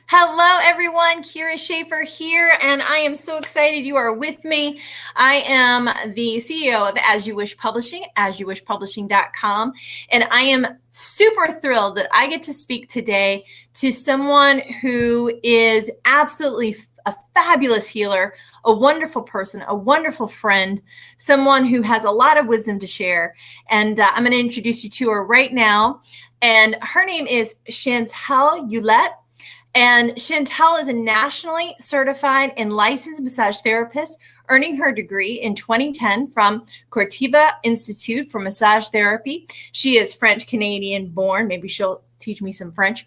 Hello, everyone. Kyra Schaefer here, and I am so excited you are with me. I am the CEO of As You Wish Publishing, asyouwishpublishing.com, and I am super thrilled that I get to speak today to someone who is absolutely a fabulous healer, a wonderful person, a wonderful friend, someone who has a lot of wisdom to share. And I'm going to introduce you to her right now. And her name is Chantalle Ouellette. And Chantalle is a nationally certified and licensed massage therapist, earning her degree in 2010 from Cortiva Institute for Massage Therapy. She is French-Canadian born. Maybe she'll teach me some French.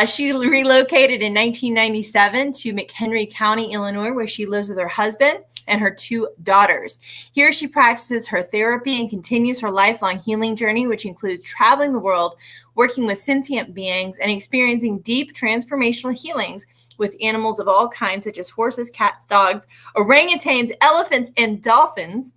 She relocated in 1997 to McHenry County, Illinois, where she lives with her husband and her 2 daughters. Here she practices her therapy and continues her lifelong healing journey, which includes traveling the world, working with sentient beings, and experiencing deep transformational healings with animals of all kinds, such as horses, cats, dogs, orangutans, elephants, and dolphins.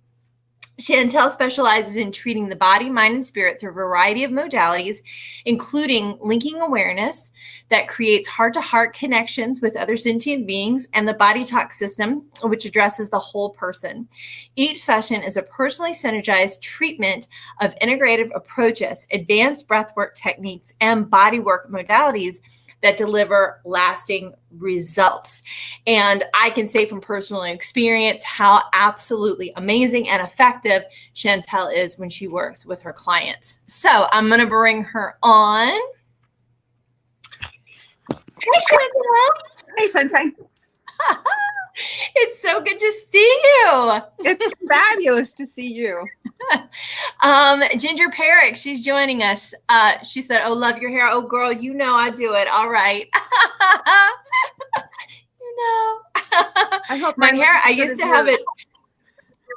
Chantalle specializes in treating the body, mind, and spirit through a variety of modalities, including linking awareness that creates heart-to-heart connections with other sentient beings, and the Bodytalk System, which addresses the whole person. Each session is a personally synergized treatment of integrative approaches, advanced breathwork techniques, and bodywork modalities that deliver lasting results. And I can say from personal experience how absolutely amazing and effective Chantalle is when she works with her clients. So I'm going to bring her on. Hey, Chantalle. Hey, Sunshine. It's so good to see you. It's fabulous to see you. Ginger Perrick, she's joining us. She said, "Oh, love your hair. Oh, girl, you know I do it. All right." You know. I hope my hair, I used to have it.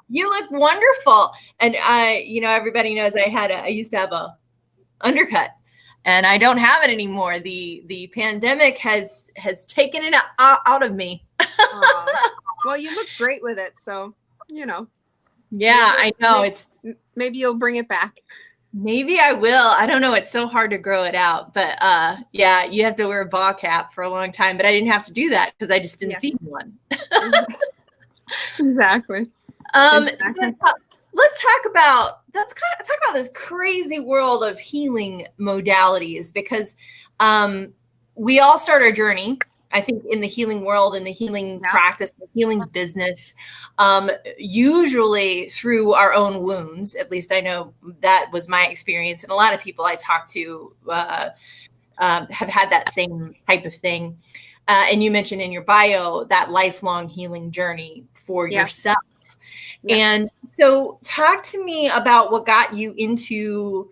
You look wonderful. And everybody knows I used to have a undercut. And I don't have it anymore. The pandemic has taken it out of me. Well, you look great with it, so Yeah, I know. Maybe you'll bring it back. Maybe I will. I don't know. It's so hard to grow it out. But yeah, you have to wear a ball cap for a long time. But I didn't have to do that because I just didn't see one. Exactly. Let's talk about this crazy world of healing modalities, because we all start our journey, I think, in the healing world, in the healing practice, the healing business, usually through our own wounds. At least I know that was my experience. And a lot of people I talk to have had that same type of thing. And you mentioned in your bio that lifelong healing journey for yourself. Yeah. And so talk to me about what got you into,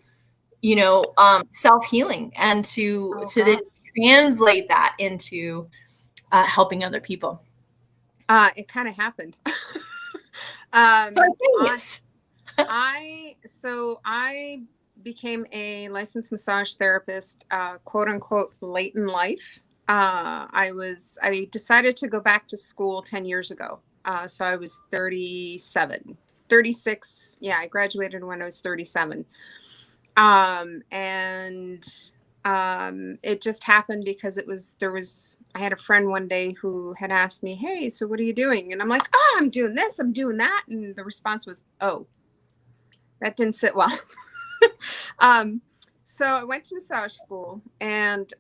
self-healing and to then translate that into helping other people. It kind of happened. I became a licensed massage therapist, quote unquote, late in life. I decided to go back to school 10 years ago. So I was 36. Yeah, I graduated when I was 37. It just happened because I had a friend one day who had asked me, "Hey, so what are you doing?" And I'm like, "Oh, I'm doing this, I'm doing that." And the response was, "Oh, that didn't sit well." So I went to massage school, and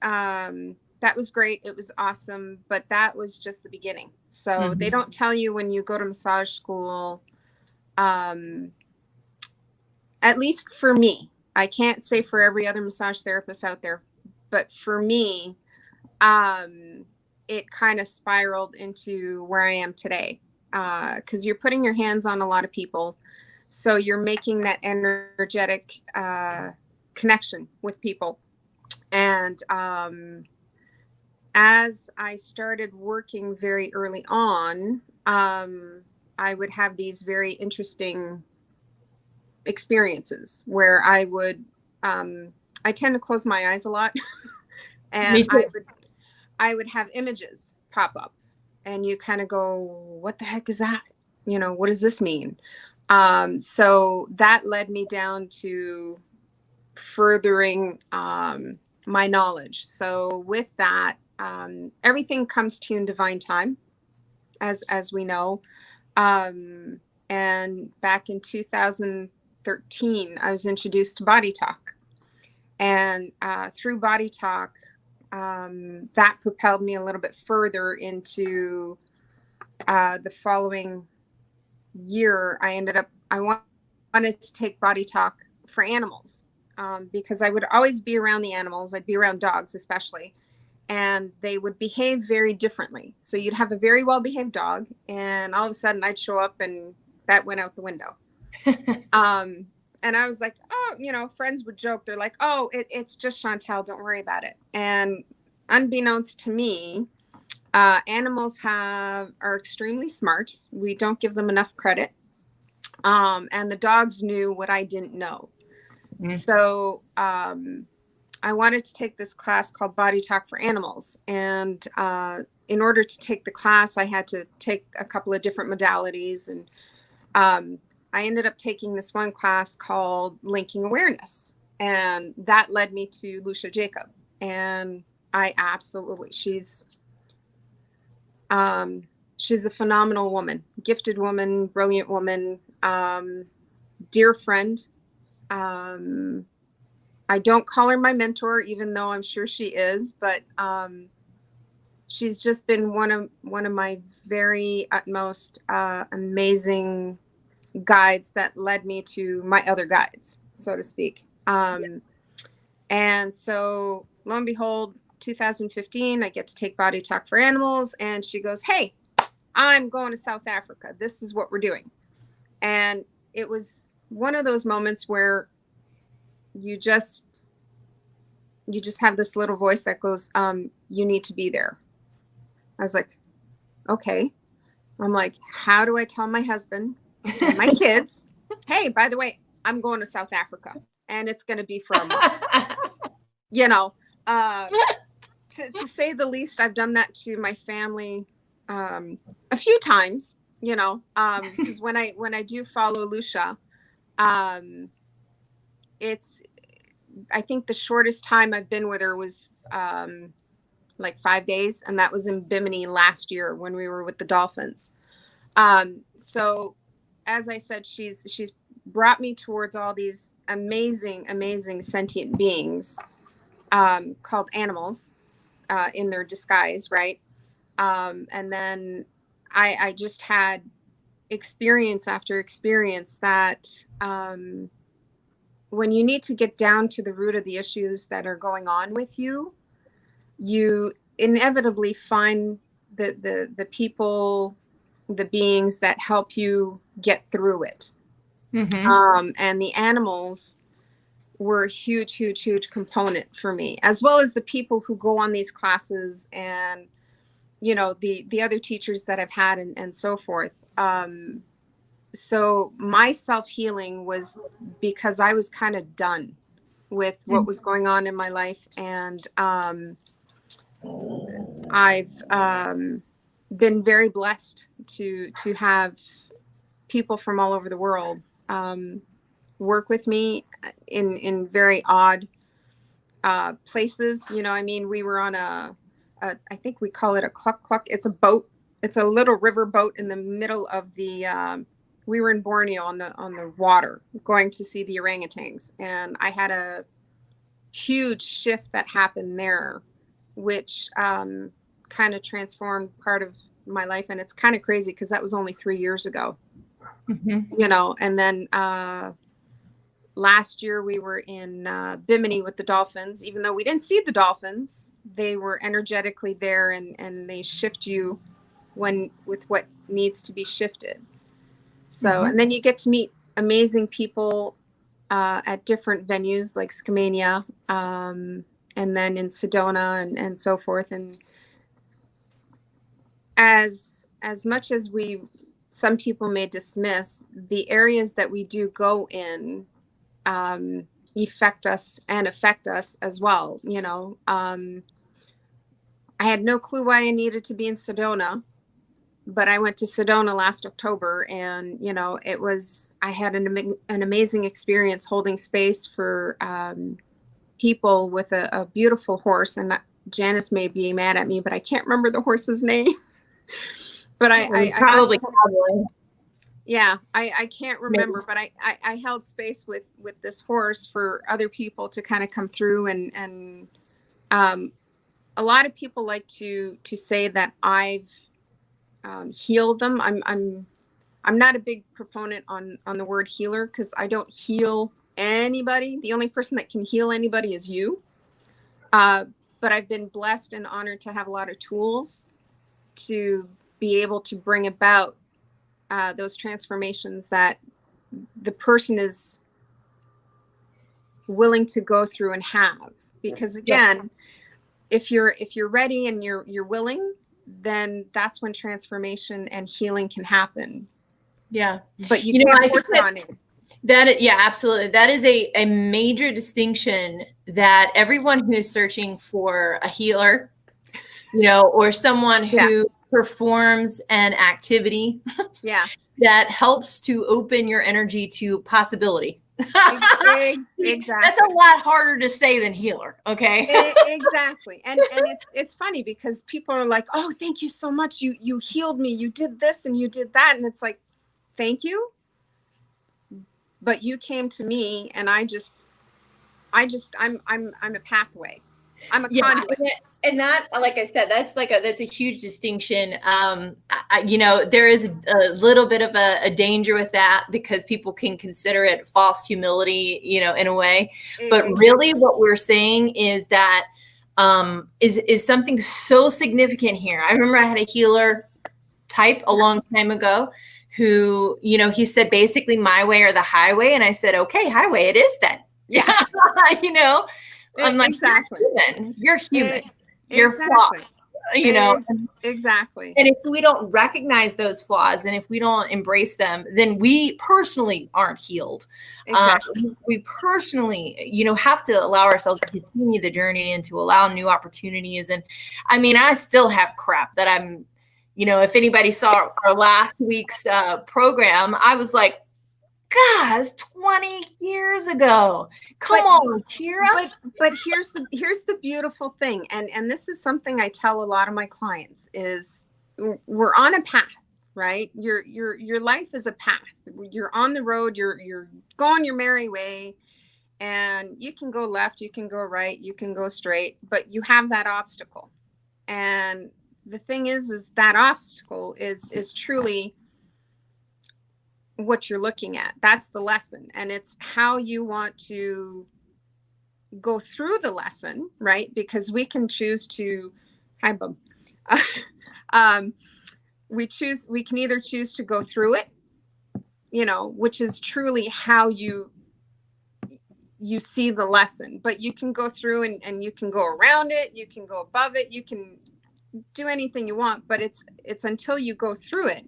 that was great. It was awesome. But that was just the beginning. So they don't tell you when you go to massage school, at least for me, I can't say for every other massage therapist out there, but for me, it kind of spiraled into where I am today. Because you're putting your hands on a lot of people. So you're making that energetic connection with people. And as I started working very early on, I would have these very interesting experiences where I would, I tend to close my eyes a lot. And I would have images pop up, and you kind of go, "What the heck is that? What does this mean?" So that led me down to furthering my knowledge. So with that, everything comes to you in divine time, as we know. And back in 2013, I was introduced to Bodytalk. And through Bodytalk, that propelled me a little bit further into the following year. I wanted to take Bodytalk for animals, because I would always be around the animals. I'd be around dogs, especially. And they would behave very differently. So you'd have a very well-behaved dog, and all of a sudden I'd show up and that went out the window. And I was like, oh, friends would joke. They're like, oh, it's just Chantalle. Don't worry about it. And unbeknownst to me, animals are extremely smart. We don't give them enough credit. And the dogs knew what I didn't know. So I wanted to take this class called Bodytalk for Animals. And in order to take the class, I had to take a couple of different modalities. And I ended up taking this one class called Linking Awareness. And that led me to Lucia Jacob. And she's a phenomenal woman, gifted woman, brilliant woman, dear friend. I don't call her my mentor, even though I'm sure she is, but she's just been one of my very utmost amazing guides that led me to my other guides, so to speak. And so lo and behold, 2015, I get to take Bodytalk for Animals, and she goes, hey, I'm going to South Africa. This is what we're doing. And it was one of those moments where you just have this little voice that goes, you need to be there. I was like, okay. I'm like, how do I tell my husband and my kids, hey, by the way, I'm going to South Africa and it's going to be for a month. To say the least, I've done that to my family a few times, because when I do follow Lucia, I think the shortest time I've been with her was like 5 days, and that was in Bimini last year when we were with the dolphins. So as I said, she's brought me towards all these amazing sentient beings called animals in their disguise, right? And then I just had experience after experience that when you need to get down to the root of the issues that are going on with you, you inevitably find the people, the beings that help you get through it. And the animals were a huge component for me, as well as the people who go on these classes and, the other teachers that I've had and so forth. So my self-healing was because I was kind of done with what was going on in my life. And I've been very blessed to have people from all over the world work with me in very odd places. We were on I think we call it a cluck. It's a boat. It's a little river boat in the middle of the we were in Borneo on the water going to see the orangutans. And I had a huge shift that happened there, which kind of transformed part of my life. And it's kind of crazy because that was only 3 years ago, and then last year we were in Bimini with the dolphins. Even though we didn't see the dolphins, they were energetically there and they shift you with what needs to be shifted. So, and then you get to meet amazing people at different venues like Skamania, and then in Sedona and so forth. And as much as some people may dismiss, the areas that we do go in affect us as well. I had no clue why I needed to be in Sedona, but I went to Sedona last October, and I had an amazing experience holding space for people with a beautiful horse. And Janice may be mad at me, but I can't remember the horse's name. But I probably cowboy. Yeah, I can't remember, but I held space with this horse for other people to kind of come through, and a lot of people like to say that I've healed them. I'm not a big proponent on the word healer, because I don't heal anybody. The only person that can heal anybody is you. But I've been blessed and honored to have a lot of tools to be able to bring about those transformations that the person is willing to go through and have. Because again, if you're ready and you're willing, then that's when transformation and healing can happen. Yeah. But you can't force it on it. Yeah, absolutely. That is a major distinction, that everyone who is searching for a healer, or someone who performs an activity that helps to open your energy to possibility. Exactly. That's a lot harder to say than healer. Okay. Exactly. And it's funny, because people are like, oh, thank you so much. You healed me. You did this and you did that. And it's like, thank you. But you came to me, and I'm a pathway. I'm a conduit. And that, like I said, that's a huge distinction. There is a little bit of a danger with that, because people can consider it false humility, in a way. But really, what we're saying is that is something so significant here. I remember I had a healer type a long time ago who, he said basically my way or the highway. And I said, okay, highway it is then. Yeah. I'm like, exactly. You're human. You're flawed. Exactly. And if we don't recognize those flaws, and if we don't embrace them, then we personally aren't healed. Exactly. We personally, have to allow ourselves to continue the journey and to allow new opportunities. And I mean, I still have crap that I'm, if anybody saw our last week's program, I was like, God, it's 20 years ago. Come on, Kyra. But here's the beautiful thing, and this is something I tell a lot of my clients, is we're on a path, right? Your life is a path. You're on the road, you're going your merry way, and you can go left, you can go right, you can go straight, but you have that obstacle. And the thing is that obstacle is truly what you're looking at. That's the lesson. And it's how you want to go through the lesson, right? Because we can choose to, hi, Bub. We can either choose to go through it, which is truly how you see the lesson. But you can go through and you can go around it, you can go above it, you can do anything you want, but it's until you go through it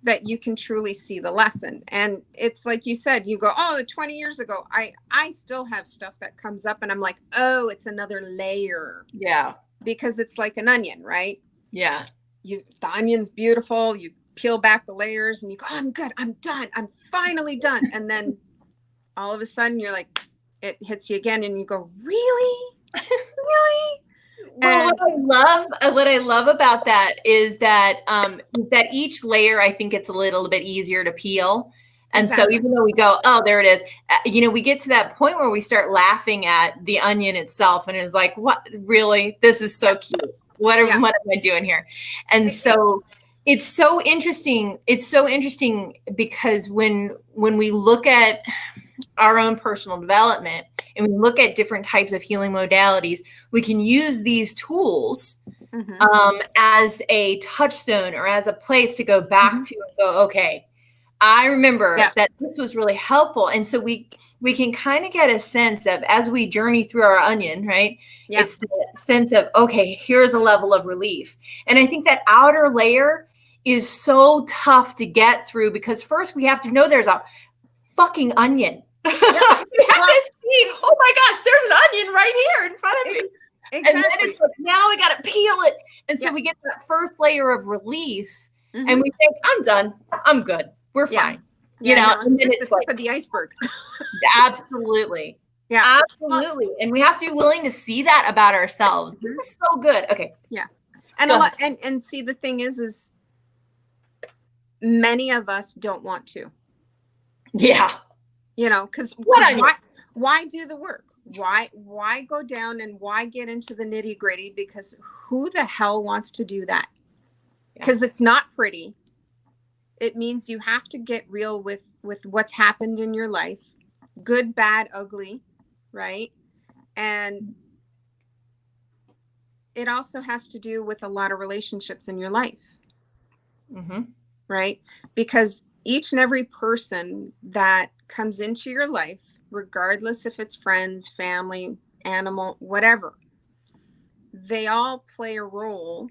that you can truly see the lesson. And it's like you said, you go, oh, 20 years ago, I still have stuff that comes up, and I'm like, oh, it's another layer. Yeah. Because it's like an onion, right? Yeah. The onion's beautiful. You peel back the layers and you go, oh, I'm good. I'm done. I'm finally done. And then all of a sudden you're like, it hits you again, and you go, really? Really? Well, what I love about that is that each layer, I think it's a little bit easier to peel. And exactly. So even though we go, oh, there it is, we get to that point where we start laughing at the onion itself, and it's like, what, really? This is so cute. What am I doing here? And so it's so interesting. It's so interesting because when we look at our own personal development and we look at different types of healing modalities, we can use these tools as a touchstone or as a place to go back to and go, okay, I remember that this was really helpful. And so we can kind of get a sense of, as we journey through our onion, right? Yeah. It's the sense of, okay, here's a level of relief. And I think that outer layer is so tough to get through, because first we have to know there's a fucking onion. We have to see, oh my gosh, there's an onion right here in front of me. Exactly. And then it's like, now I got to peel it. And so we get that first layer of relief and we think, I'm done. I'm good. We're fine. And then it's like the tip of the iceberg. Absolutely. Yeah. Absolutely. And we have to be willing to see that about ourselves. This is so good. Okay. Yeah. And Go a lot, and see, the thing is many of us don't want to. Yeah. You know, because why do the work? Why go down and why get into the nitty gritty? Because who the hell wants to do that? Because it's not pretty. It means you have to get real with what's happened in your life, good, bad, ugly, right? And it also has to do with a lot of relationships in your life, right? Because each and every person that comes into your life, regardless if it's friends, family, animal, whatever, they all play a role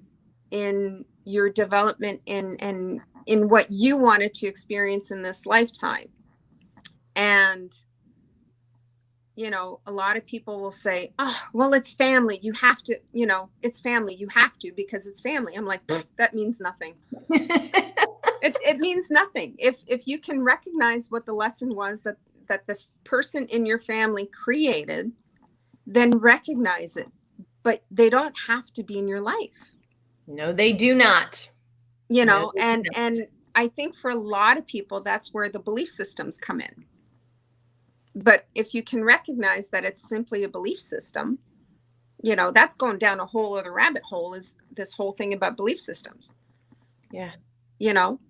in your development and in what you wanted to experience in this lifetime. And you know, a lot of people will say, oh, well, it's family. You have to, you know, it's family. You have to, because it's family. I'm like, that means nothing. It means nothing. If you can recognize what the lesson was that the person in your family created, then recognize it. But they don't have to be in your life. No, they do not. You know, and I think for a lot of people, that's where the belief systems come in. But if you can recognize that it's simply a belief system, you know, that's going down a whole other rabbit hole, is this whole thing about belief systems. Yeah. You know,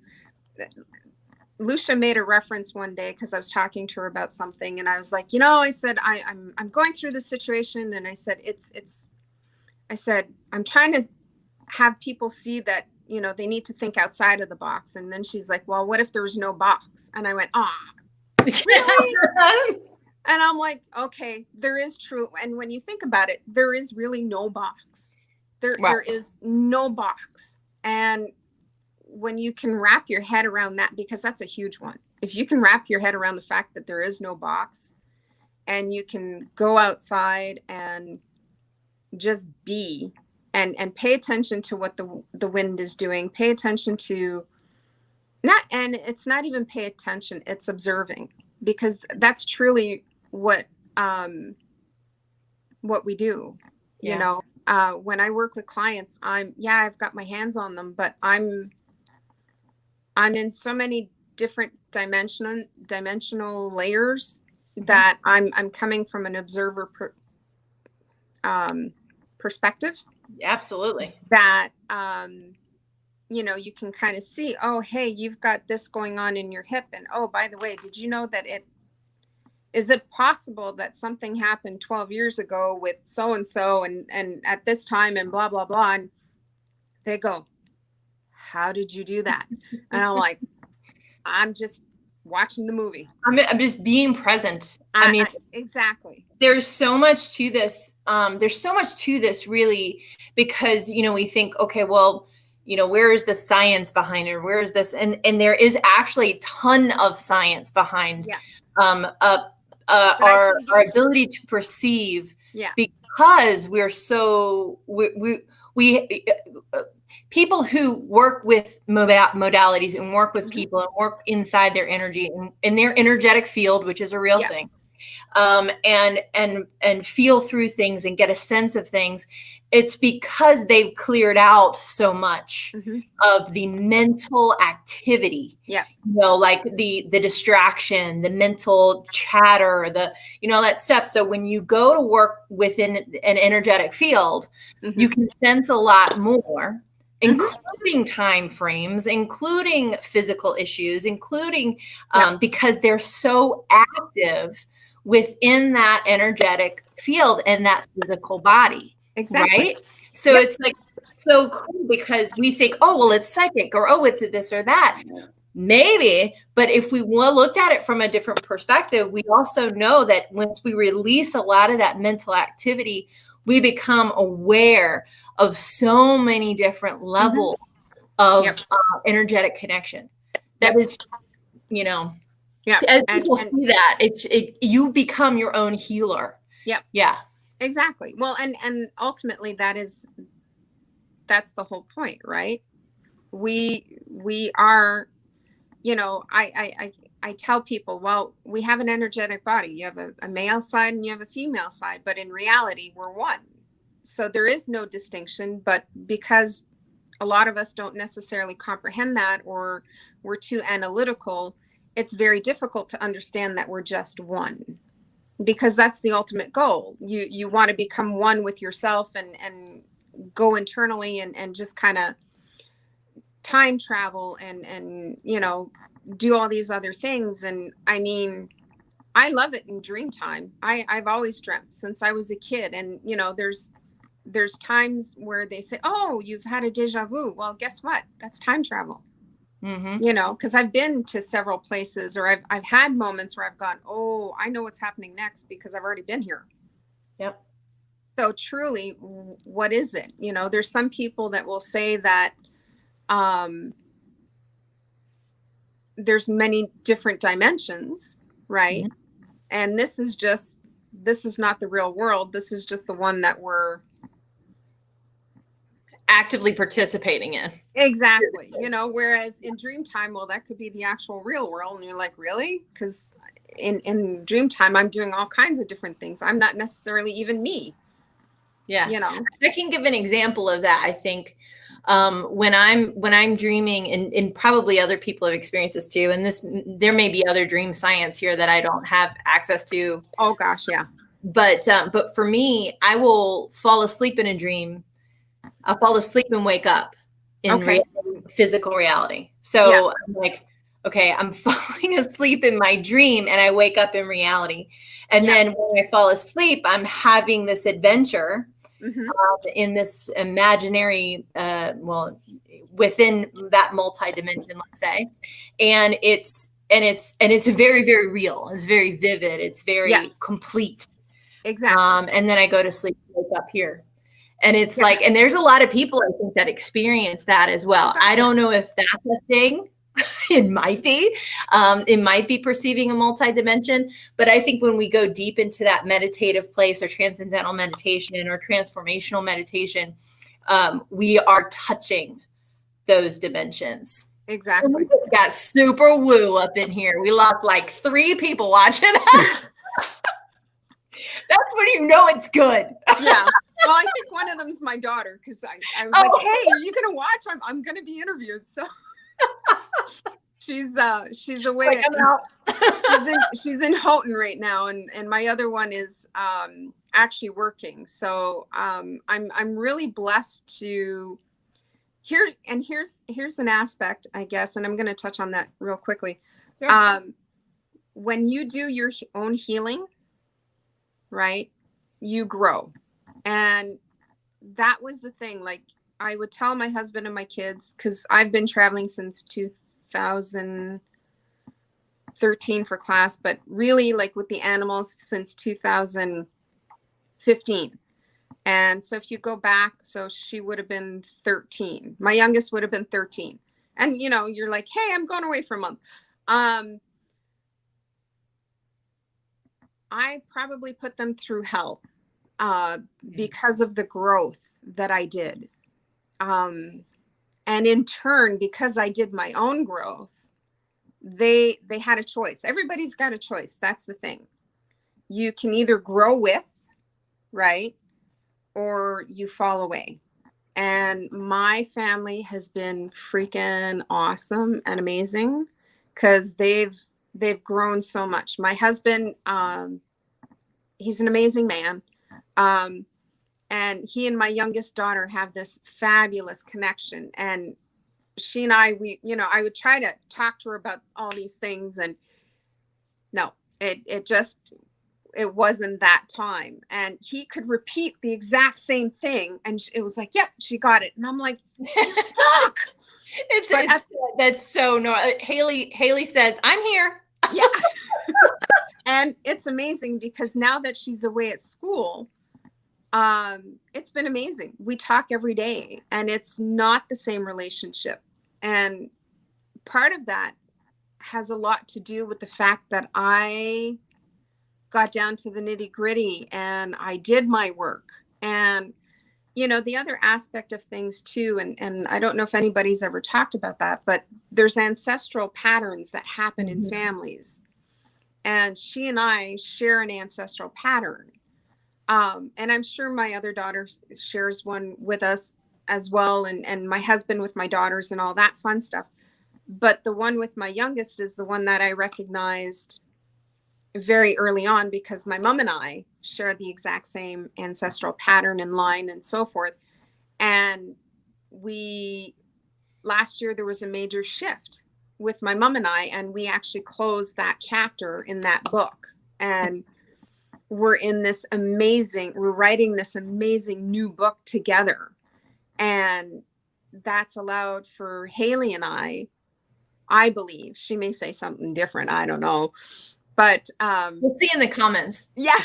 Lucia made a reference one day because I was talking to her about something, and I was like, you know, I said, I'm going through this situation, and I said, I said, I'm trying to have people see that, you know, they need to think outside of the box. And then she's like, well, what if there was no box? And I went, really? And I'm like, okay, there is true. And when you think about it, there is really no box. There is no box. And when you can wrap your head around that, because that's a huge one. If you can wrap your head around the fact that there is no box, and you can go outside and just be and pay attention to what the wind is doing, pay attention to and it's not even pay attention, it's observing, because that's truly what we do. You know, when I work with clients, I've got my hands on them, but I'm in so many different dimensional layers that I'm coming from an observer perspective. Absolutely. That you know, you can kind of see, oh, hey, you've got this going on in your hip, and oh, by the way, did you know that is it possible that something happened 12 years ago with so and so and at this time and blah blah blah? And they go, how did you do that? And I'm like, I'm just watching the movie. I'm just being present. I mean, exactly. There's so much to this. There's so much to this, really, because, you know, we think, okay, well, you know, where is the science behind it? Where is this? And there is actually a ton of science behind our ability to perceive, because we're so we people who work with modalities and work with people and work inside their energy and in their energetic field, which is a real thing, and feel through things and get a sense of things. It's because they've cleared out so much of the mental activity, you know, like the distraction, the mental chatter, you know, that stuff. So when you go to work within an energetic field, you can sense a lot more, including time frames, including physical issues, including because they're so active within that energetic field and that physical body. Exactly. Right. So it's like so cool, because we think, oh, well, it's psychic, or oh, it's this or that. Maybe. But if we looked at it from a different perspective, we also know that once we release a lot of that mental activity, we become aware of so many different levels of energetic connection. That is, you know, as people see that, you become your own healer. Yeah. Exactly. Well, and ultimately that's the whole point, right? We are, you know, I I tell people, well, we have an energetic body. You have a male side and you have a female side, but in reality, we're one. So there is no distinction, but because a lot of us don't necessarily comprehend that, or we're too analytical, it's very difficult to understand that we're just one, because that's the ultimate goal. You want to become one with yourself and go internally and just kind of time travel and do all these other things. And I mean, I love it in dream time. I've always dreamt since I was a kid. And there's times where they say, oh, you've had a deja vu. Well, guess what? That's time travel. Because I've been to several places, or I've had moments where I've gone, oh, I know what's happening next because I've already been here. Yep. So truly, what is it? There's some people that will say that there's many different dimensions, right? And this is not the real world. This is just the one that we're actively participating in. Exactly. Whereas in dream time, well, that could be the actual real world. And you're like, really? Because in dream time, I'm doing all kinds of different things. I'm not necessarily even me. Yeah. I can give an example of that. I think when I'm dreaming, and probably other people have experienced this too, and there may be other dream science here that I don't have access to. Oh gosh, yeah. But for me, I will fall asleep in a dream. I'll fall asleep and wake up in physical reality. So I'm like, okay, I'm falling asleep in my dream and I wake up in reality. And then when I fall asleep, I'm having this adventure in this imaginary, within that multi-dimension, let's say. And it's very, very real. It's very vivid. It's very complete. Exactly. And then I go to sleep and wake up here. And it's like, and there's a lot of people, I think, that experience that as well. I don't know if that's a thing. It might be. It might be perceiving a multi-dimension. But I think when we go deep into that meditative place, or transcendental meditation, or transformational meditation, we are touching those dimensions. Exactly. And we just got super woo up in here. We lost like 3 people watching us. That's when you know it's good. Yeah. Well, I think one of them is my daughter, because I was like, hey, are you going to watch? I'm going to be interviewed. So she's away. She's in Houghton right now. And my other one is actually working. So I'm really blessed to here's an aspect, I guess, and I'm going to touch on that real quickly. Sure. When you do your own healing, right, you grow. And that was the thing. Like, I would tell my husband and my kids, because I've been traveling since 2013 for class, but really, like, with the animals since 2015. And so if you go back, so she would have been 13. My youngest would have been 13. And, you're like, hey, I'm going away for a month. I probably put them through hell because of the growth that I did. And in turn, because I did my own growth, they had a choice. Everybody's got a choice. That's the thing. You can either grow with, right, or you fall away. And my family has been freaking awesome and amazing, because they've grown so much. My husband, he's an amazing man. And he and my youngest daughter have this fabulous connection. And she and I would try to talk to her about all these things, and no, it wasn't that time. And he could repeat the exact same thing, and it was like, yep, she got it. And I'm like, you suck. That's so normal. Haley says, I'm here. Yeah. And it's amazing, because now that she's away at school, it's been amazing. We talk every day, and it's not the same relationship. And part of that has a lot to do with the fact that I got down to the nitty gritty and I did my work. And you know, the other aspect of things too, and I don't know if anybody's ever talked about that, but there's ancestral patterns that happen in families. And she and I share an ancestral pattern. And I'm sure my other daughter shares one with us as well, and my husband with my daughters and all that fun stuff. But the one with my youngest is the one that I recognized very early on, because my mom and I share the exact same ancestral pattern and line and so forth. And last year there was a major shift with my mom and I, and we actually closed that chapter in that book. And we're writing this amazing new book together. And that's allowed for Haley and I believe, she may say something different, I don't know, but we'll see in the comments. Yeah.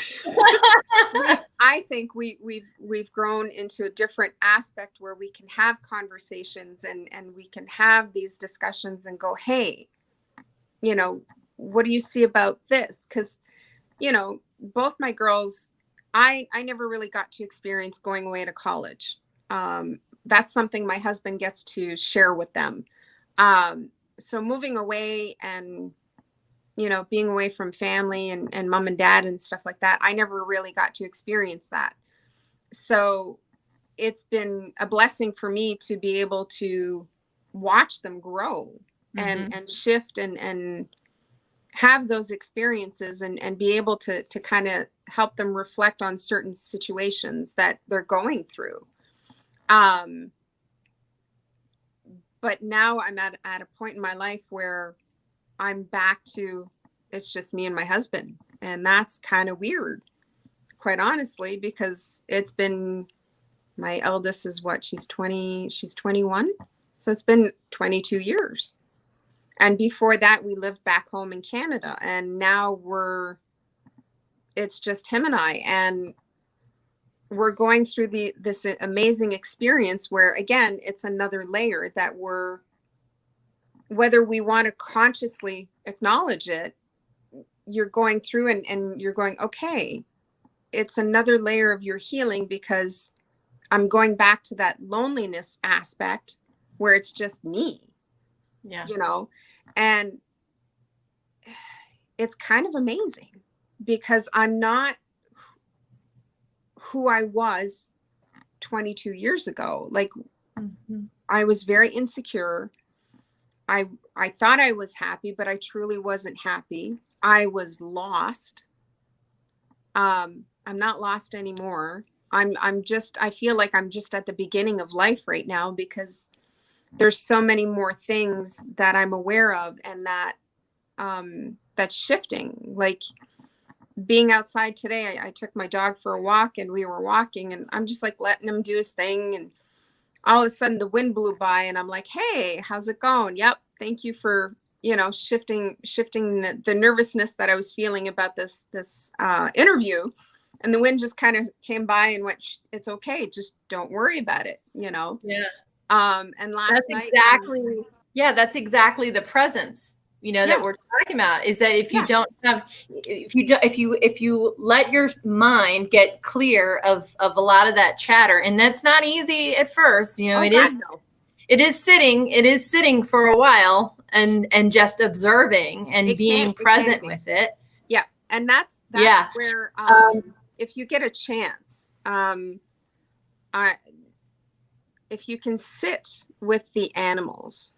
I think we've grown into a different aspect where we can have conversations and we can have these discussions and go, hey, you know, what do you see about this? Because, you know, both my girls, I never really got to experience going away to college. That's something my husband gets to share with them. So moving away and, you know, being away from family and mom and dad and stuff like that, I never really got to experience that. So it's been a blessing for me to be able to watch them grow and shift and have those experiences and be able to kind of help them reflect on certain situations that they're going through. But now I'm at a point in my life where I'm back to, it's just me and my husband. And that's kind of weird, quite honestly, because it's been, my eldest is what, she's 21. So it's been 22 years. And before that, we lived back home in Canada. And now it's just him and I. And we're going through this amazing experience where, again, it's another layer that whether we want to consciously acknowledge it, you're going through and you're going, okay, it's another layer of your healing, because I'm going back to that loneliness aspect where it's just me, you know, and it's kind of amazing because I'm not who I was 22 years ago. Like I was very insecure. I thought I was happy, but I truly wasn't happy. I was lost. I'm not lost anymore. I feel like I'm just at the beginning of life right now, because there's so many more things that I'm aware of and that's shifting. Like being outside today, I took my dog for a walk and we were walking and I'm just like letting him do his thing. And all of a sudden the wind blew by and I'm like, hey, how's it going? Yep. Thank you for, you know, shifting the nervousness that I was feeling about this interview. And the wind just kind of came by and went, it's okay. Just don't worry about it, you know? Yeah. And last night. That's exactly the presence, you know, that we're talking about, is that if you don't have, if you let your mind get clear of a lot of that chatter, and that's not easy at first, you know, it is sitting for a while and just observing and being present with it. Yeah. And that's where, if you get a chance, if you can sit with the animals,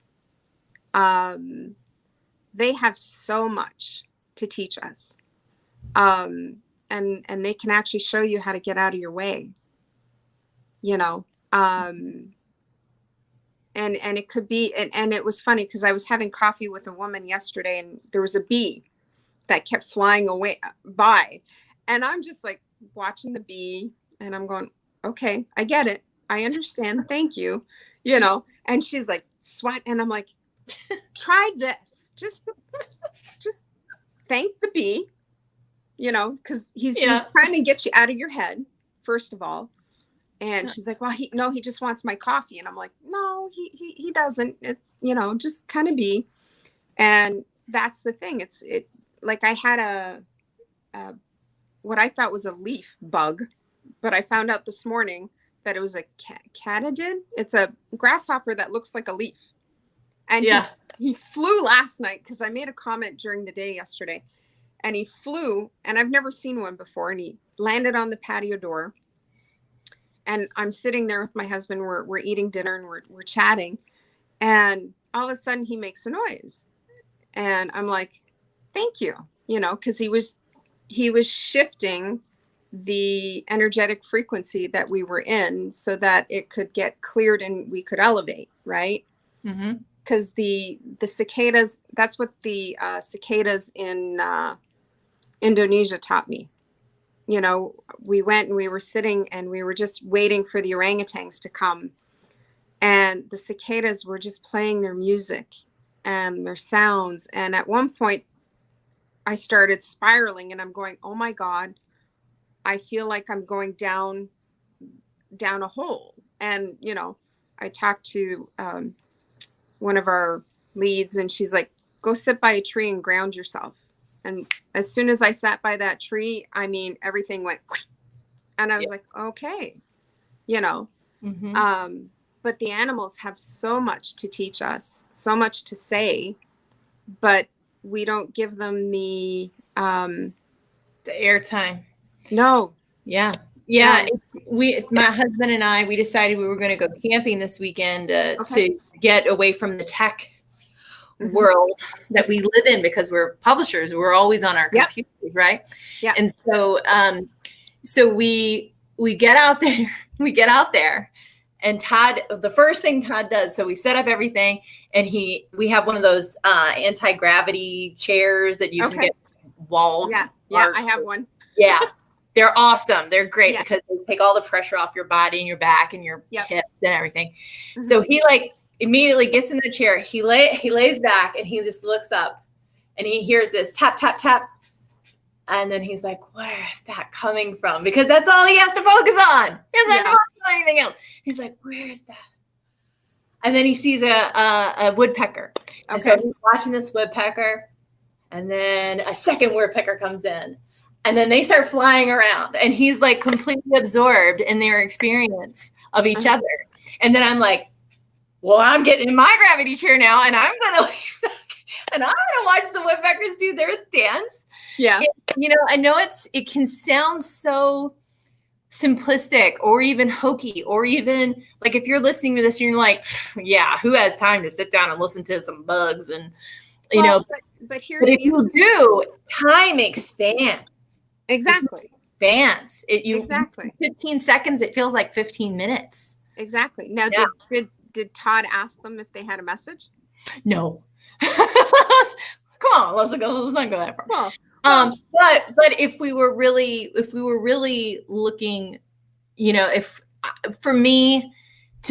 they have so much to teach us. And they can actually show you how to get out of your way, you know? And it could be, and it was funny because I was having coffee with a woman yesterday and there was a bee that kept flying away by. And I'm just like watching the bee and I'm going, okay, I get it. I understand. Thank you. You know, and she's like, sweat. And I'm like, try this. Just thank the bee, you know, because he's trying to get you out of your head, first of all. And she's like, well, he just wants my coffee. And I'm like, no, he doesn't. It's, you know, just kind of be. And that's the thing. It like I had what I thought was a leaf bug, but I found out this morning that it was a candid. It's a grasshopper that looks like a leaf. And he flew last night because I made a comment during the day yesterday. And he flew, and I've never seen one before. And he landed on the patio door. And I'm sitting there with my husband. We're eating dinner and we're chatting. And all of a sudden he makes a noise. And I'm like, thank you, because he was shifting the energetic frequency that we were in so that it could get cleared and we could elevate, right? Because the cicadas, that's what the cicadas in Indonesia taught me. We went and we were sitting and we were just waiting for the orangutans to come. And the cicadas were just playing their music and their sounds. And at one point, I started spiraling and I'm going, oh my God, I feel like I'm going down a hole. And, I talked to one of our leads and she's like, go sit by a tree and ground yourself. And as soon as I sat by that tree, everything went, and I was like, okay, but the animals have so much to teach us, so much to say, but we don't give them the airtime. No. Yeah. My husband and I, we decided we were going to go camping this weekend to get away from the tech world that we live in because we're publishers. We're always on our computers, right? Yeah. And so we get out there. And Todd, the first thing Todd does, so we set up everything, and we have one of those anti-gravity chairs that you can get walled. Yeah, I have one. Yeah, they're awesome. They're great because they take all the pressure off your body and your back and your hips and everything. So he immediately gets in the chair. He lays back and he just looks up, and he hears this tap, tap, tap. And then he's like, where is that coming from? Because that's all he has to focus on. He's like, not anything else. He's like, where is that? And then he sees a woodpecker. And so he's watching this woodpecker. And then a second woodpecker comes in. And then they start flying around. And he's like completely absorbed in their experience of each other. And then I'm like, well, I'm getting in my gravity chair now. And I'm going to watch the woodpeckers do their dance. Yeah. I know it can sound so simplistic or even hokey, or even like if you're listening to this and you're like, yeah, who has time to sit down and listen to some bugs? And, but if you do, time expands. Exactly. It expands. 15 seconds, it feels like 15 minutes. Exactly. Now, did Todd ask them if they had a message? No. Come on, let's not go that far. But if we were really looking, to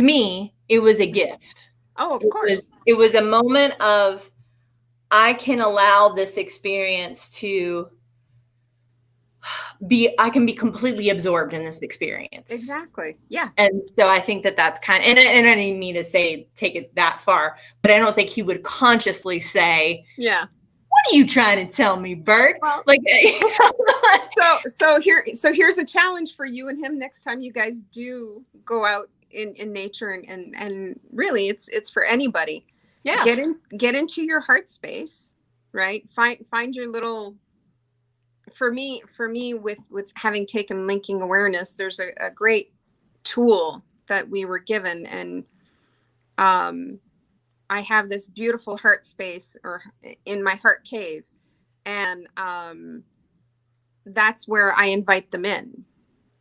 me, it was a gift. Oh, of course. It was a moment of, I can allow this experience to I can be completely absorbed in this experience. Exactly. Yeah. And so I think that's kind of, and I didn't mean to say, take it that far, but I don't think he would consciously say, yeah, what are you trying to tell me, Bert? Well, so here's a challenge for you and him next time you guys do go out in nature, and really it's for anybody. Yeah. Get into your heart space, right? Find your little, for me with having taken linking awareness, there's a great tool that we were given, and I have this beautiful heart space, or in my heart cave, and that's where I invite them in,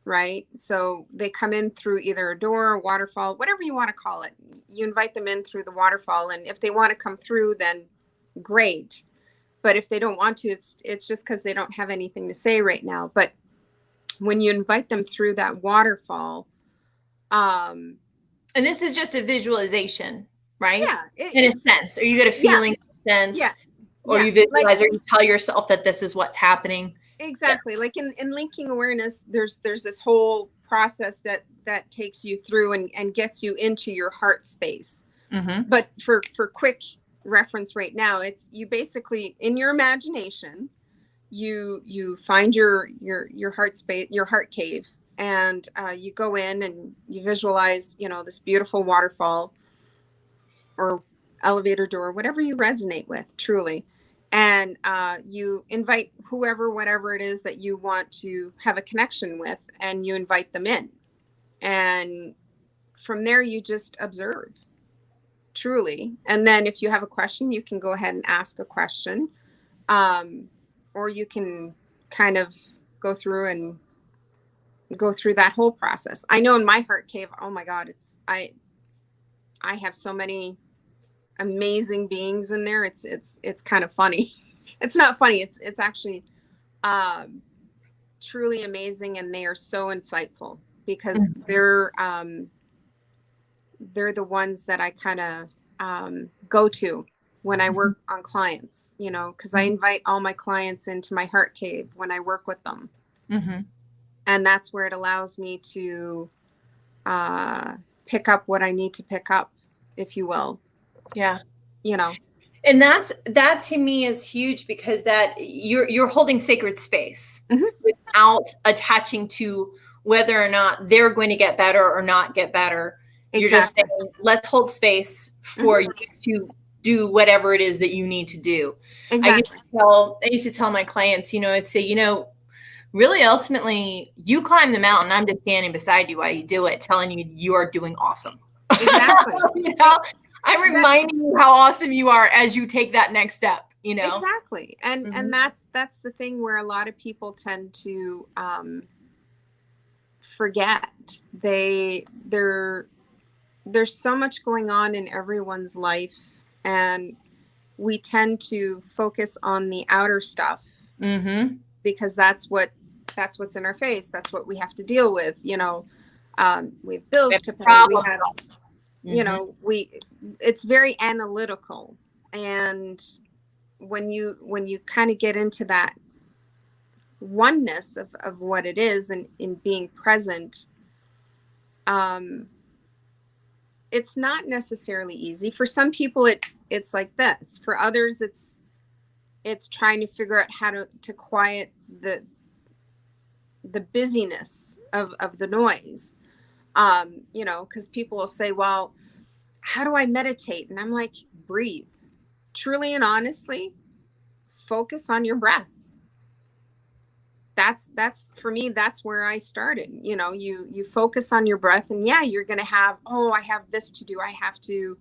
right? So they come in through either a door, a waterfall, whatever you want to call it. You invite them in through the waterfall, and if they want to come through, then great. But if they don't want to, it's just because they don't have anything to say right now. But when you invite them through that waterfall, and this is just a visualization, right? Yeah. In a sense, or you get a feeling, sense, or you visualize, or you tell yourself that this is what's happening. Exactly. Like in linking awareness, there's this whole process that takes you through and gets you into your heart space. Mm-hmm. But for quick reference right now, it's you basically, in your imagination, you find your heart space, your heart cave, and you go in and you visualize, this beautiful waterfall or elevator door, whatever you resonate with, truly. And you invite whoever, whatever it is that you want to have a connection with, and you invite them in. And from there, you just observe, truly. And then if you have a question, you can go ahead and ask a question. Or you can kind of go through that whole process. I know in my heart cave, oh my God, I have so many amazing beings in there. It's kind of funny. It's not funny. It's actually truly amazing, and they are so insightful because they're the ones that I kind of go to when I work on clients, because I invite all my clients into my heart cave when I work with them. And that's where it allows me to pick up what I need to pick up, if you will. Yeah. And that to me is huge, because that you're holding sacred space without attaching to whether or not they're going to get better or not get better. Exactly. You're just saying, let's hold space for you to do whatever it is that you need to do. Exactly. I used to tell my clients, I'd say, really, ultimately, you climb the mountain. I'm just standing beside you while you do it, telling you you are doing awesome. Exactly. I'm reminding you how awesome you are as you take that next step. Exactly. And that's the thing where a lot of people tend to forget. There's so much going on in everyone's life, and we tend to focus on the outer stuff because that's what's in our face. That's what we have to deal with. We have bills to pay. We have, it's very analytical. And when you kind of get into that oneness of what it is, and in being present, it's not necessarily easy. For some people, it's like this. For others, it's trying to figure out how to quiet the busyness of the noise. Because people will say, well, how do I meditate? And I'm like, breathe. Truly and honestly, focus on your breath. That's for me, that's where I started. You focus on your breath, and you're going to have, I have this to do. I have to,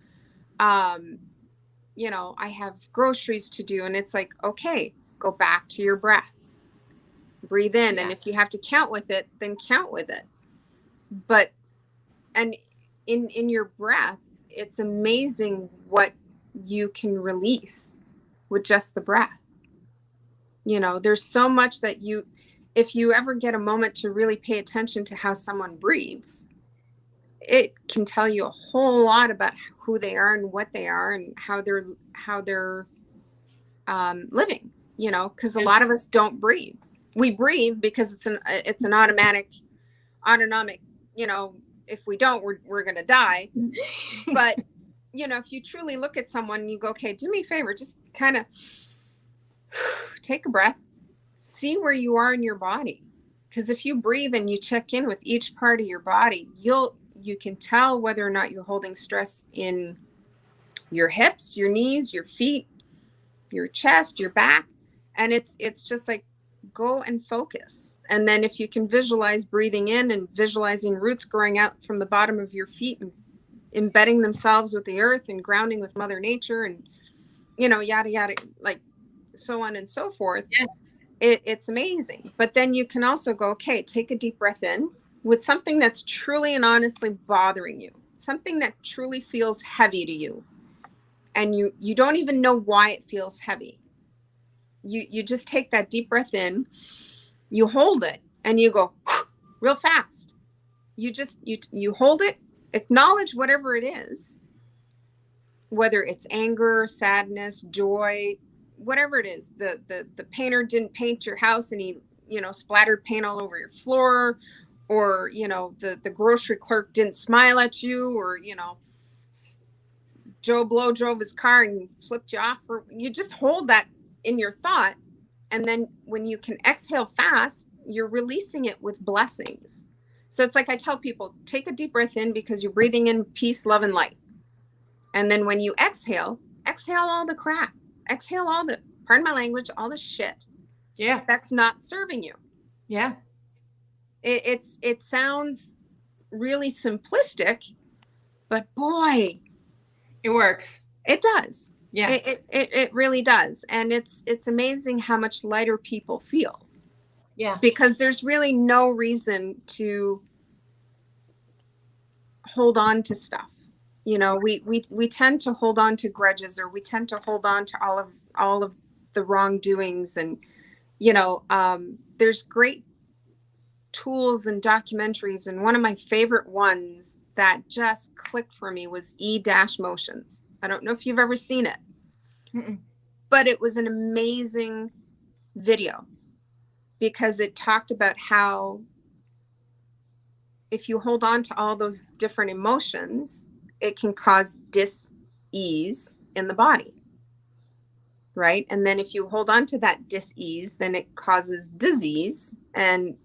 I have groceries to do. And it's like, okay, go back to your breath, breathe in. And if you have to count with it, then count with it. But, and in your breath, it's amazing what you can release with just the breath. There's so much that if you ever get a moment to really pay attention to how someone breathes, it can tell you a whole lot about who they are and what they are and how they're living, because a lot of us don't breathe. We breathe because it's an autonomic, if we don't, we're going to die. But, if you truly look at someone and you go, okay, do me a favor, just kind of take a breath, see where you are in your body. Because if you breathe and you check in with each part of your body, you can tell whether or not you're holding stress in your hips, your knees, your feet, your chest, your back. And it's just like, go and focus. And then if you can visualize breathing in and visualizing roots growing out from the bottom of your feet and embedding themselves with the earth and grounding with Mother Nature and, yada, yada, like so on and so forth. Yeah. It's amazing. But then you can also go, okay, take a deep breath in with something that's truly and honestly bothering you, something that truly feels heavy to you. And you don't even know why it feels heavy. You just take that deep breath in, you hold it, and you go real fast. You hold it, acknowledge whatever it is, whether it's anger, sadness, joy, whatever it is. The painter didn't paint your house and he, splattered paint all over your floor, or, the grocery clerk didn't smile at you, or, Joe Blow drove his car and flipped you off. Or you just hold that in your thought. And then when you can exhale fast, you're releasing it with blessings. So it's like I tell people, take a deep breath in because you're breathing in peace, love, and light. And then when you exhale all the crap. Exhale all the, pardon my language, all the shit. Yeah. That's not serving you. Yeah. It sounds really simplistic, but boy, it works. It does. Yeah. It really does. And it's amazing how much lighter people feel. Yeah. Because there's really no reason to hold on to stuff. You know, we tend to hold on to grudges, or we tend to hold on to all of the wrongdoings. And, you know, there's great tools and documentaries. And one of my favorite ones that just clicked for me was E-Motions. I don't know if you've ever seen it, but it was an amazing video because it talked about how if you hold on to all those different emotions, it can cause dis-ease in the body, right? And then if you hold on to that dis-ease, then it causes disease, and,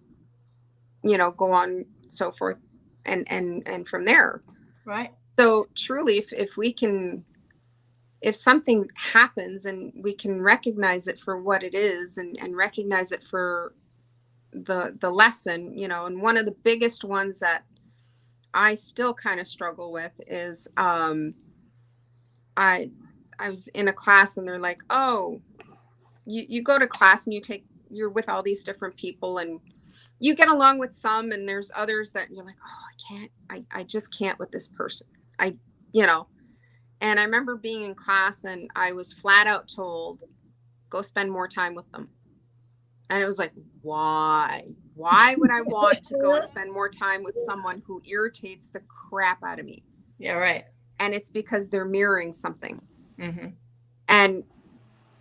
you know, go on so forth and from there. Right. So truly, if we can, if something happens and we can recognize it for what it is, and recognize it for the lesson, you know. And one of the biggest ones that I still kind of struggle with is I was in a class and they're like, oh, you go to class and you're with all these different people and you get along with some, and there's others that you're like, oh, I just can't with this person. You know. And I remember being in class and I was flat out told, go spend more time with them. And it was like, why would I want to go and spend more time with someone who irritates the crap out of me? Yeah, right. And it's because they're mirroring something. Mm-hmm. And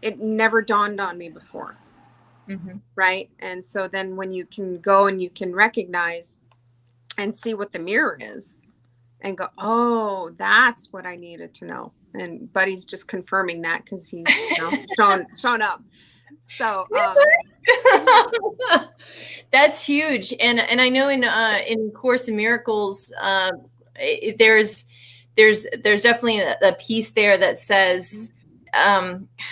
it never dawned on me before. Mm-hmm. Right. And so then when you can go and you can recognize and see what the mirror is and go, oh, that's what I needed to know. And Buddy's just confirming that because he's, you know, shown up. So that's huge. And I know in Course in Miracles, there's definitely a piece there that says, I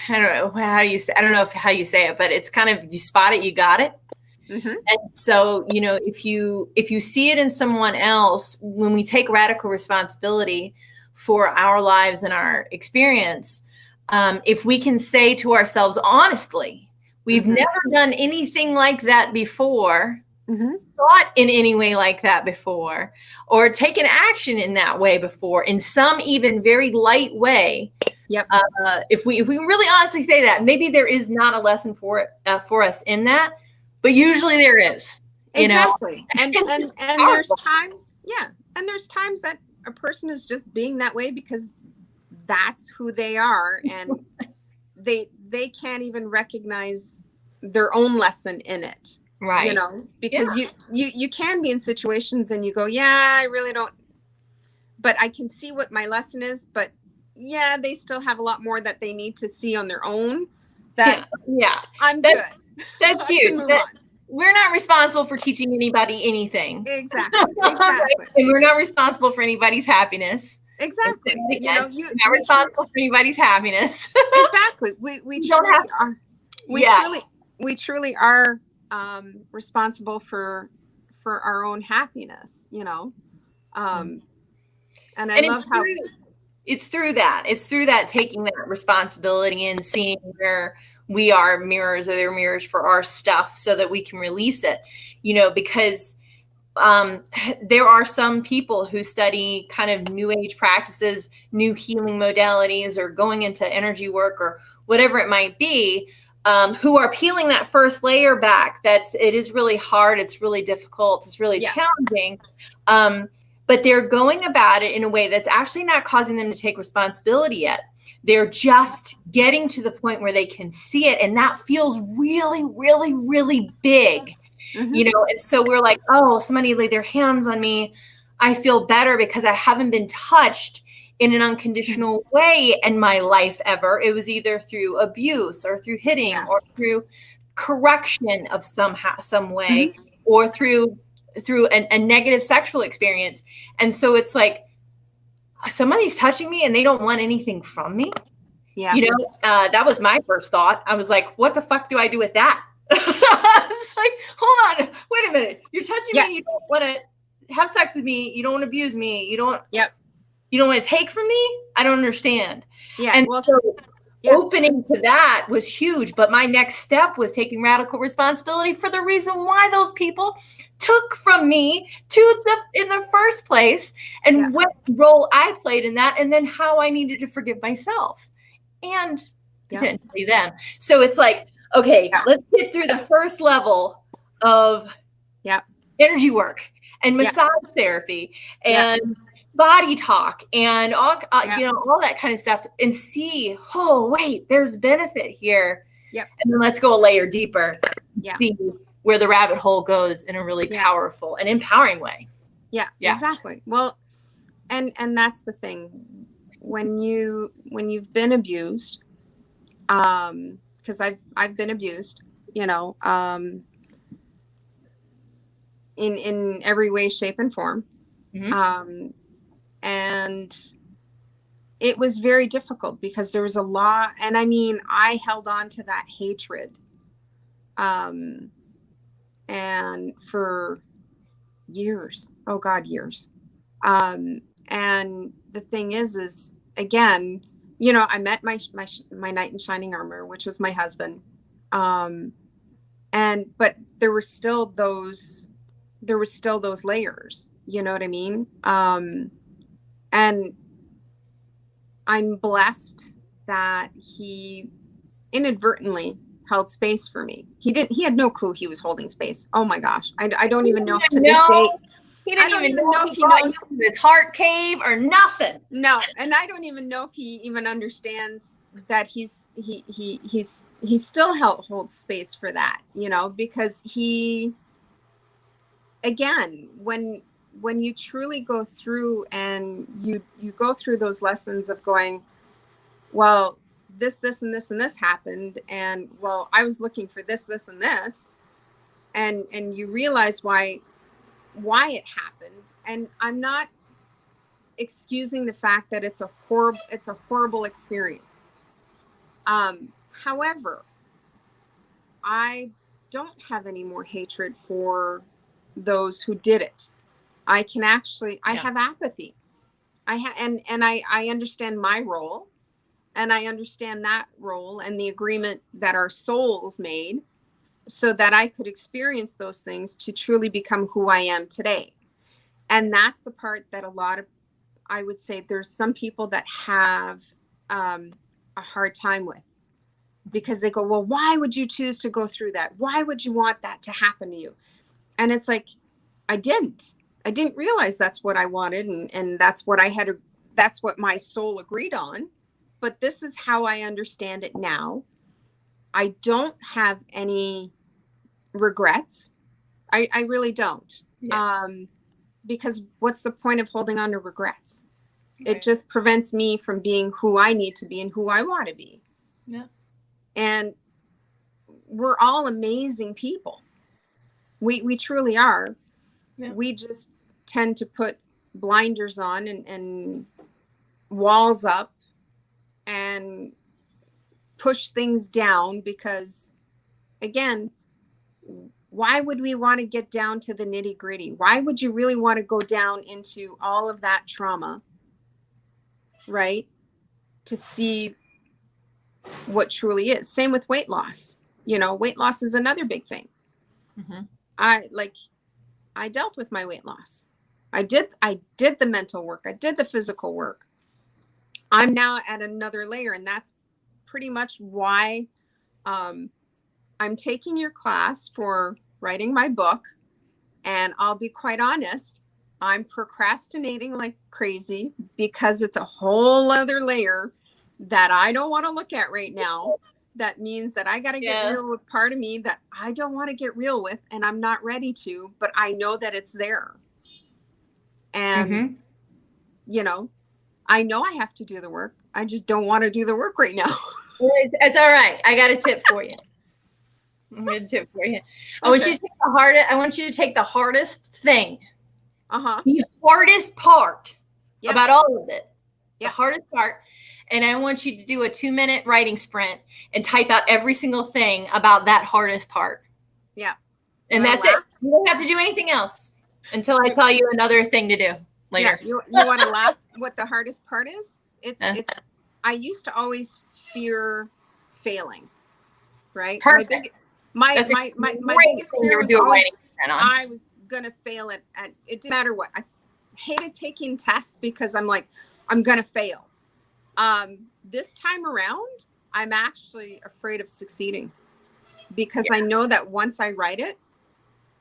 don't know how you say it, but it's kind of, you spot it, you got it. Mm-hmm. And so, you know, if you see it in someone else, when we take radical responsibility for our lives and our experience, if we can say to ourselves honestly, we've mm-hmm. never done anything like that before, mm-hmm. thought in any way like that before, or taken action in that way before, in some even very light way. Yep. If we really honestly say that, maybe there is not a lesson for us in that, but usually there is. Exactly. And there's times, and there's times that a person is just being that way because that's who they are, and they can't even recognize their own lesson in it. Right. You know, because you can be in situations and you go, yeah, I really don't, but I can see what my lesson is, but yeah, they still have a lot more that they need to see on their own. I'm good. That's cute. We're not responsible for teaching anybody anything. Exactly. Exactly. And we're not responsible for anybody's happiness. Exactly. You're not responsible for anybody's happiness. Exactly. We truly are responsible for our own happiness, you know. And I love how it's through that taking that responsibility and seeing where we are mirrors, or they're mirrors for our stuff, so that we can release it, you know, because there are some people who study kind of new age practices, new healing modalities, or going into energy work or whatever it might be, who are peeling that first layer back. It is really hard. It's really difficult. It's really challenging. But they're going about it in a way that's actually not causing them to take responsibility yet. They're just getting to the point where they can see it. And that feels really, really, really big, mm-hmm. you know? And so we're like, oh, somebody laid their hands on me. I feel better because I haven't been touched in an unconditional way in my life ever. It was either through abuse or through hitting or through correction of some way, mm-hmm. or through through a negative sexual experience. And so it's like, somebody's touching me and they don't want anything from me. Yeah. You know, that was my first thought. I was like, what the fuck do I do with that? It's like, hold on, wait a minute. You're touching me. You don't want to have sex with me. You don't want to abuse me. You don't want to take from me. I don't understand. Yeah. And so opening to that was huge. But my next step was taking radical responsibility for the reason why those people took from me in the first place, and what role I played in that, and then how I needed to forgive myself and potentially them. So it's like, okay, let's get through the first level of energy work and massage therapy and body talk and all, you know, all that kind of stuff, and see, oh, wait, there's benefit here. And then let's go a layer deeper. See where the rabbit hole goes in a really powerful and empowering way. Exactly. Well, and that's the thing. When you've been abused, because I've been abused, you know, in every way, shape, and form. And it was very difficult because there was a lot, and I mean, I held on to that hatred, and for years, years. And the thing is again, you know, I met my knight in shining armor, which was my husband. But there were still those layers, you know what I mean? And I'm blessed that he inadvertently held space for me. He had no clue he was holding space. Oh my gosh. I don't even know to this day. He didn't even know if he knows his heart cave or nothing. No, and I don't even know if he even understands that he still holds space for that, you know, because he, again, when you truly go through and you go through those lessons of going, well, this and this and this happened, and well, I was looking for this and this, and you realize why it happened. And I'm not excusing the fact that it's a horrible experience. However, I don't have any more hatred for those who did it. I can actually, I have apathy. I understand my role, and I understand that role and the agreement that our souls made so that I could experience those things to truly become who I am today. And that's the part that I would say there's some people that have a hard time with, because they go, well, why would you choose to go through that? Why would you want that to happen to you? And it's like, I didn't realize that's what I wanted. And that's what that's what my soul agreed on. But this is how I understand it now. I don't have any regrets. I really don't. Because what's the point of holding on to regrets? Right. It just prevents me from being who I need to be and who I want to be. Yeah. And we're all amazing people. We truly are. Yeah. We just tend to put blinders on and walls up and push things down because, again, why would we want to get down to the nitty gritty? Why would you really want to go down into all of that trauma, right? To see what truly is. Same with weight loss. You know, weight loss is another big thing. Mm-hmm. I dealt with my weight loss. I did the mental work. I did the physical work. I'm now at another layer, and that's pretty much why I'm taking your class for writing my book. And I'll be quite honest, I'm procrastinating like crazy because it's a whole other layer that I don't want to look at right now. That means that I got to get real with part of me that I don't want to get real with, and I'm not ready to, but I know that it's there. And, you know I have to do the work. I just don't want to do the work right now. It's all right. I got a tip for you. I'm going to do it for you. I want you to take the hardest. I want you to take the hardest thing. The hardest part about all of it. The hardest part. And I want you to do a 2-minute writing sprint and type out every single thing about that hardest part. Yeah. And that's it. You don't have to do anything else until I tell you another thing to do later. Yeah. You want to laugh what the hardest part is? It's I used to always fear failing. Right? Perfect. My biggest fear was always I was gonna fail at it didn't matter what. I hated taking tests because I'm like, I'm gonna fail. This time around, I'm actually afraid of succeeding because I know that once I write it,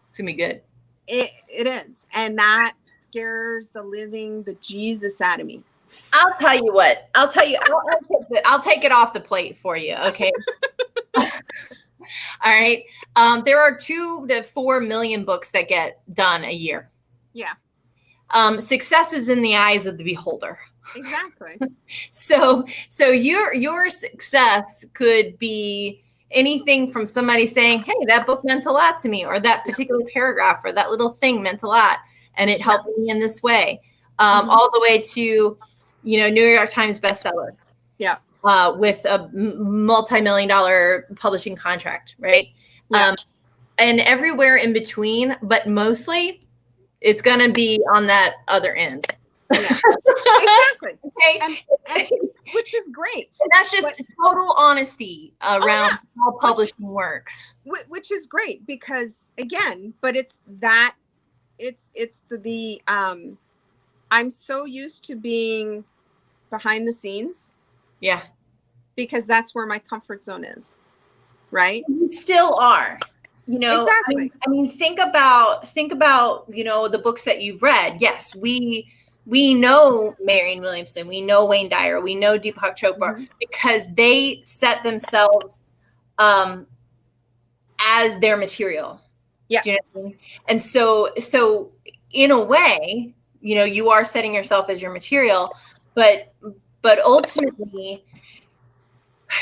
it's gonna be good. It is. And that scares the living bejesus out of me. I'll tell you what. I'll take it off the plate for you. Okay. All right. There are 2 to 4 million books that get done a year. Yeah. Success is in the eyes of the beholder. Exactly. So your success could be anything from somebody saying, "Hey, that book meant a lot to me," or that particular paragraph or that little thing meant a lot, and it helped me in this way. All the way to, New York Times bestseller. Yeah. With a multi-million-dollar publishing contract, right? Yeah. And everywhere in between, but mostly it's going to be on that other end. Yeah. Exactly. Okay. And which is great. And that's just total honesty around how publishing works. Which is great because, again, but it's the I'm so used to being behind the scenes. Yeah. Because that's where my comfort zone is. Right? You still are. Exactly. I mean, think about, the books that you've read. Yes, we know Marianne Williamson, we know Wayne Dyer, we know Deepak Chopra because they set themselves as their material. Yeah. Do you know what I mean? And so in a way, you are setting yourself as your material, but ultimately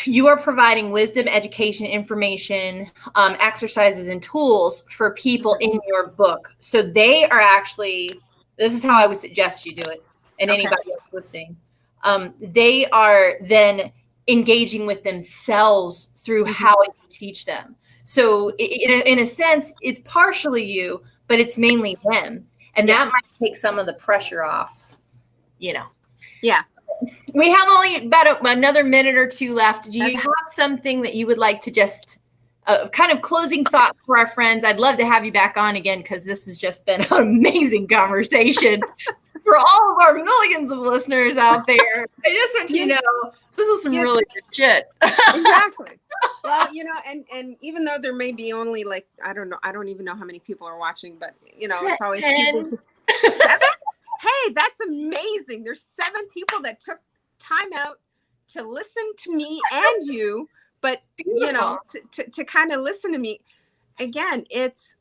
you are providing wisdom, education, information, exercises, and tools for people in your book. So they are actually, this is how I would suggest you do it, and anybody else listening. They are then engaging with themselves through how you teach them. So in a sense, it's partially you, but it's mainly them. And that might take some of the pressure off, Yeah. We have only about another minute or 2 left. Do you have something that you would like to just kind of closing thoughts for our friends? I'd love to have you back on again because this has just been an amazing conversation for all of our millions of listeners out there. I just want you to know this is some really good shit. Exactly. Well, and even though there may be only I don't even know how many people are watching, but it's always people. 7? Hey, that's amazing. There's 7 people that took time out to listen to me and you, but to kind of listen to me. Again, it's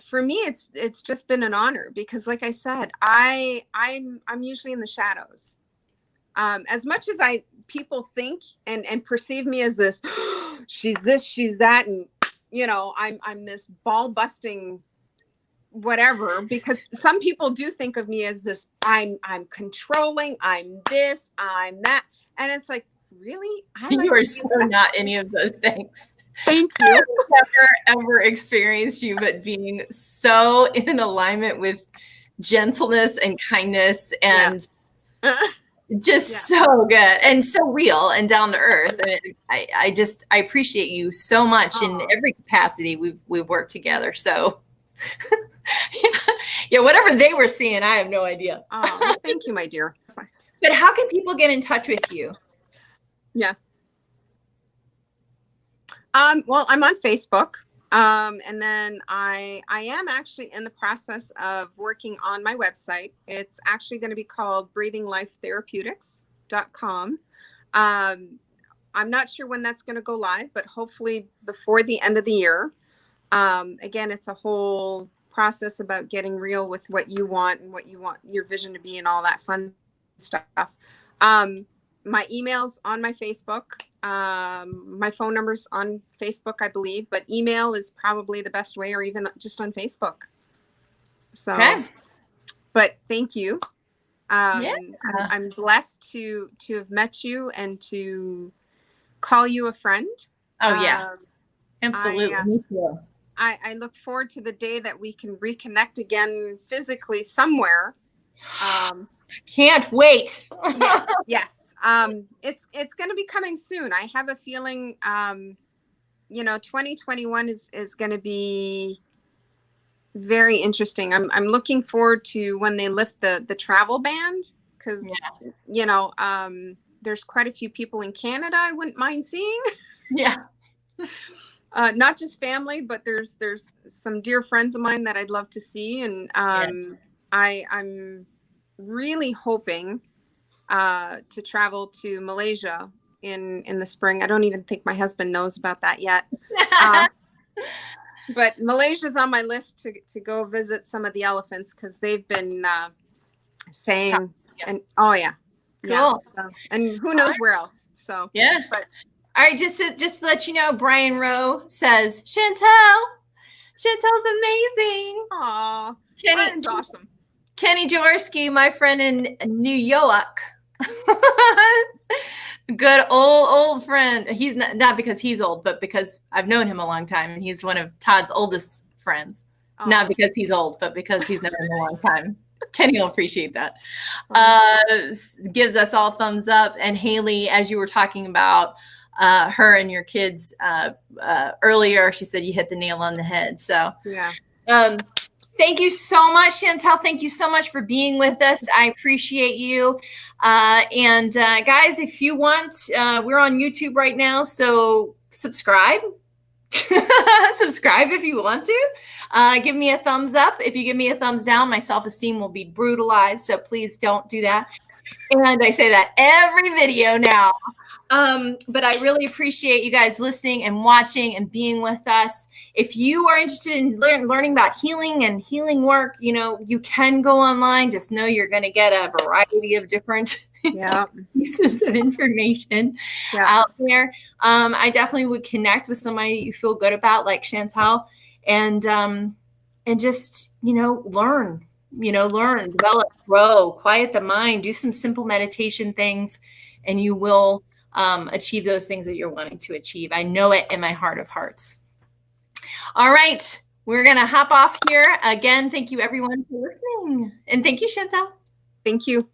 for me it's just been an honor because like I said, I'm usually in the shadows. As much as people think and perceive me as this, she's this, she's that, and I'm this ball busting whatever, because some people do think of me as this, I'm controlling, I'm this, I'm that. And it's like, really? You are so not any of those things. Thank you. I've never, ever experienced you, but being so in alignment with gentleness and kindness and just so good and so real and down to earth. And I appreciate you so much in every capacity we've worked together. So yeah, whatever they were seeing, I have no idea. Oh, thank you, my dear. But how can people get in touch with you? Yeah. Well, I'm on Facebook. And then I am actually in the process of working on my website. It's actually going to be called breathinglifetherapeutics.com. I'm not sure when that's going to go live, but hopefully before the end of the year. Again, it's a whole process about getting real with what you want and what you want your vision to be and all that fun stuff. My email's on my Facebook. My phone number's on Facebook, I believe, but email is probably the best way, or even just on Facebook. So, Okay. but thank you. Yeah. I'm blessed to have met you and to call you a friend. Oh yeah, absolutely. Me too. I look forward to the day that we can reconnect again physically somewhere. Can't wait. Yes. It's going to be coming soon. I have a feeling, 2021 is going to be very interesting. I'm looking forward to when they lift the travel ban, because, there's quite a few people in Canada I wouldn't mind seeing. Yeah. Not just family, but there's some dear friends of mine that I'd love to see. And I'm really hoping to travel to Malaysia in the spring. I don't even think my husband knows about that yet. But Malaysia's on my list to go visit some of the elephants, because they've been saying, and cool. So, and who knows where else. So yeah. But all right, just to let you know, Brian Rowe says Chantalle. Chantalle's amazing. Aw, Brian's awesome. Kenny Jaworski, my friend in New York. Good old friend. He's not because he's old, but because I've known him a long time, and he's one of Todd's oldest friends. Oh. Not because he's old, but because he's known him a long time. Kenny will appreciate that. Gives us all thumbs up. And Haley, as you were talking about her and your kids earlier, she said you hit the nail on the head. So yeah. Thank you so much, Chantalle. Thank you so much for being with us. I appreciate you. And guys, if you want, we're on YouTube right now, so subscribe. Subscribe if you want to. Give me a thumbs up. If you give me a thumbs down, my self-esteem will be brutalized, so please don't do that. And I say that every video now. But I really appreciate you guys listening and watching and being with us. If you are interested in learning about healing and healing work, you can go online. Just know you're going to get a variety of different pieces of information out there. I definitely would connect with somebody you feel good about, like Chantalle, and just, learn, develop, grow, quiet the mind, do some simple meditation things, and you will achieve those things that you're wanting to achieve. I know it in my heart of hearts. All right. We're going to hop off here. Again, thank you everyone for listening. And thank you, Chantalle. Thank you.